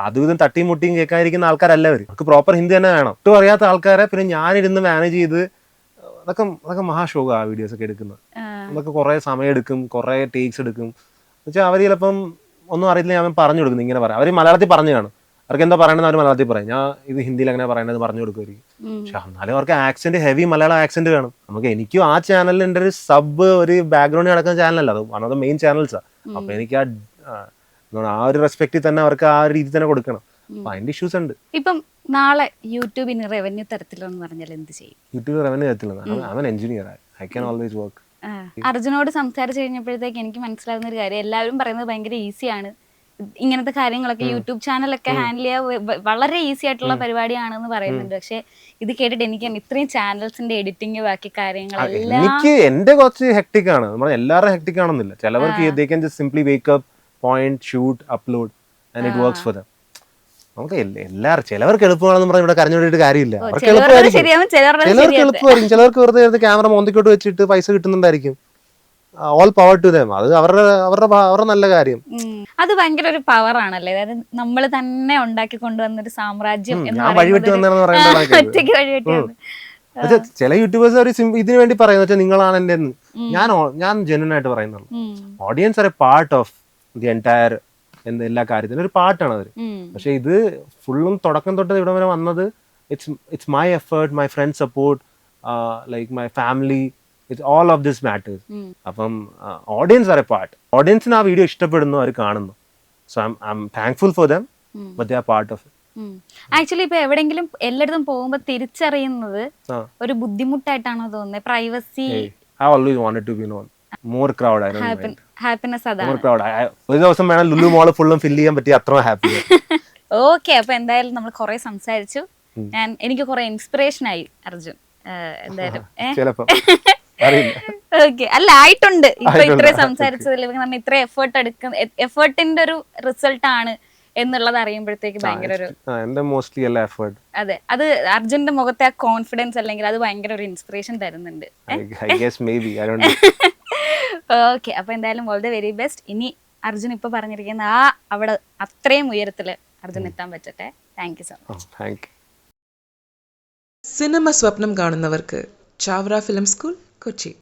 അതും ഇതും തട്ടിയും മുട്ടിയും കേൾക്കാതിരിക്കുന്ന ആൾക്കാരല്ല അവർ. അവർക്ക് പ്രോപ്പർ ഹിന്ദി തന്നെ വേണം. ഒട്ടും അറിയാത്ത ആൾക്കാരെ പിന്നെ ഞാനിരുന്ന് മാനേജ് ചെയ്ത് അതൊക്കെ മഹാഷോക ആ വീഡിയോസ് ഒക്കെ എടുക്കുന്നത്. അതൊക്കെ കുറെ സമയം എടുക്കും, കുറെ ടേക്സ് എടുക്കും. എന്നുവെച്ചാൽ അവർ ചിലപ്പം ഒന്നും അറിയില്ല, ഞാൻ പറഞ്ഞു കൊടുക്കുന്നു ഇങ്ങനെ പറയാം. അവർ മലയാളത്തിൽ പറഞ്ഞു കാണും, അവർക്ക് എന്താ പറയണമെന്ന് അവർ മലയാളത്തിൽ പറയും, ഞാൻ ഇത് ഹിന്ദിയിൽ അങ്ങനെ പറയണത് പറഞ്ഞു കൊടുക്കുമായിരിക്കും. പക്ഷെ എന്നാലും അവർക്ക് ആക്സെന്റ്, ഹെവി മലയാളം ആക്സെന്റ് കാണും. നമുക്ക് എനിക്കും ആ ചാനലിൽ എൻ്റെ ഒരു സബ് ഒരു ബാക്ക്ഗ്രൗണ്ടിൽ നടക്കുന്ന ചാനലല്ല, അത് വൺ ഓഫ് ദ മെയിൻ ചാനൽസാണ്. അപ്പൊ എനിക്ക് ആ ഒരു റെസ്പെക്റ്റിൽ തന്നെ അവർക്ക് ആ ഒരു രീതി തന്നെ കൊടുക്കണം. അപ്പൊ അതിന്റെ ഇഷ്യൂസ് ഉണ്ട്. ഇപ്പം നാളെ യൂട്യൂബിന് റവന്യൂ തരത്തിലെന്ന് പറഞ്ഞാൽ എന്ത് ചെയ്യും? യൂട്യൂബ് റവന്യൂ തരത്തില്ല, അവൻ engineer, I can always work. അർജുനോട് സംസാരിച്ചു കഴിഞ്ഞപ്പോഴത്തേക്ക് എനിക്ക് മനസ്സിലാവുന്ന ഒരു കാര്യം, എല്ലാവരും പറയുന്നത് ഭയങ്കര ഈസിയാണ് ഇങ്ങനത്തെ കാര്യങ്ങളൊക്കെ, യൂട്യൂബ് ചാനലൊക്കെ ഹാൻഡിൽ ചെയ്യാൻ വളരെ ഈസി ആയിട്ടുള്ള പരിപാടിയാണെന്ന് പറയുന്നുണ്ട്. പക്ഷെ ഇത് കേട്ടിട്ട് എനിക്ക് ഇത്രയും ചാനൽസിന്റെ എഡിറ്റിംഗ് ബാക്കി കാര്യങ്ങളെല്ലാം എനിക്ക് എന്റെ കുറച്ച് ഹെക്ടിക് ആണ്. എല്ലാവരും ഹെക്ടിക് ആണെന്നില്ല. ചിലവർക്ക് they can just simply wake up, point, shoot, upload and it works for them. നമുക്ക് എല്ലാവരും ചിലവർക്ക് എളുപ്പമാണെന്ന് പറഞ്ഞാൽ ഇവിടെ കരഞ്ഞോണ്ടിട്ട് കാര്യമില്ല. അവർക്ക് എളുപ്പമായിരിക്കും, ചിലവർക്ക് എളുപ്പമായിരിക്കും, ചിലവർക്ക് വെറുതെ ക്യാമറ മോന്തിക്കോട്ട് വെച്ചിട്ട് പൈസ കിട്ടുന്നുണ്ടായിരിക്കും. All power to them. അത് അവരുടെ നല്ല കാര്യം. അത് ഭയങ്കര ഒരു പവർ ആണല്ലേ, അതായത് നമ്മൾ തന്നെ ഉണ്ടാക്കി കൊണ്ടുവന്നൊരു സാമ്രാജ്യം. ഞാൻ വഴിവിട്ട് വന്നതെന്ന് പറയുന്നത് ചില യൂട്യൂബേഴ്സ് അവർ ഇതിനു വേണ്ടി പറയുന്നത് വെച്ചാൽ നിങ്ങളാണ് എന്റെ. ഞാൻ ജെന്യൂൻ ആയിട്ട് പറയുന്നുള്ളൂ. Audience R A part of the entire എല്ലാ കാര്യത്തിനും ഒരു പാർട്ടാണ് അവർ. പക്ഷെ ഇത് ഫുള്ളും തുടക്കം തൊട്ട് ഇവിടെ വരെ വന്നത് it's my effort, my friend support, like my family, it's all of this matters. അപ്പം ഓഡിയൻസ് ആർ എ പാർട്ട്. ഓഡിയൻസിന് ആ വീഡിയോ ഇഷ്ടപ്പെടുന്നു, അവർ കാണുന്നു. So I M thankful for them, but they are part of it. Actually ഇപ്പൊ എവിടെങ്കിലും എല്ലായിടത്തും പോകുമ്പോ തിരിച്ചറിയുന്നത് ഒരു ബുദ്ധിമുട്ടായിട്ടാണോ തോന്നുന്നത്? Privacy I always wanted to be known. More crowd, I don't mind. Happiness അതാണ്. More crowd. ഒരു ദിവസം വേണം ലുലു മോള് ഫുള്ളും ഫില്ല് ചെയ്യാൻ പറ്റിയ അത്ര ഹാപ്പി. ഓക്കെ, അപ്പൊ എന്തായാലും നമ്മൾ കുറെ സംസാരിച്ചു. എനിക്ക് കുറെ ഇൻസ്പിറേഷൻ ആയി അർജുൻ എന്തായാലും. ഓക്കെ, അല്ല ആയിട്ടുണ്ട് ഇപ്പൊ ഇത്രയും സംസാരിച്ചതിൽ. ഇത്ര എഫേർട്ടിന്റെ ഒരു റിസൾട്ട് ആണ് എന്നുള്ളത് അറിയുമ്പോഴത്തേക്ക് ഭയങ്കര ഒരു അതെ, അത് അർജുന്റെ മുഖത്തെ ആ കോൺഫിഡൻസ് അല്ലെങ്കിൽ അത് ഭയങ്കര ഒരു ഇൻസ്പിറേഷൻ തരുന്നുണ്ട്. ഓക്കെ, അപ്പൊ എന്തായാലും ഓൾ ദ വെരി ബെസ്റ്റ്. ഇനി അർജുൻ ഇപ്പൊ പറഞ്ഞിരിക്കുന്ന അവിടെ അത്രയും ഉയരത്തില് അർജുൻ എത്താൻ പറ്റട്ടെ. Thank you so much. Cinema സ്വപ്നം കാണുന്നവർക്ക് ചാവറ ഫിലിം സ്കൂൾ, കൊച്ചി.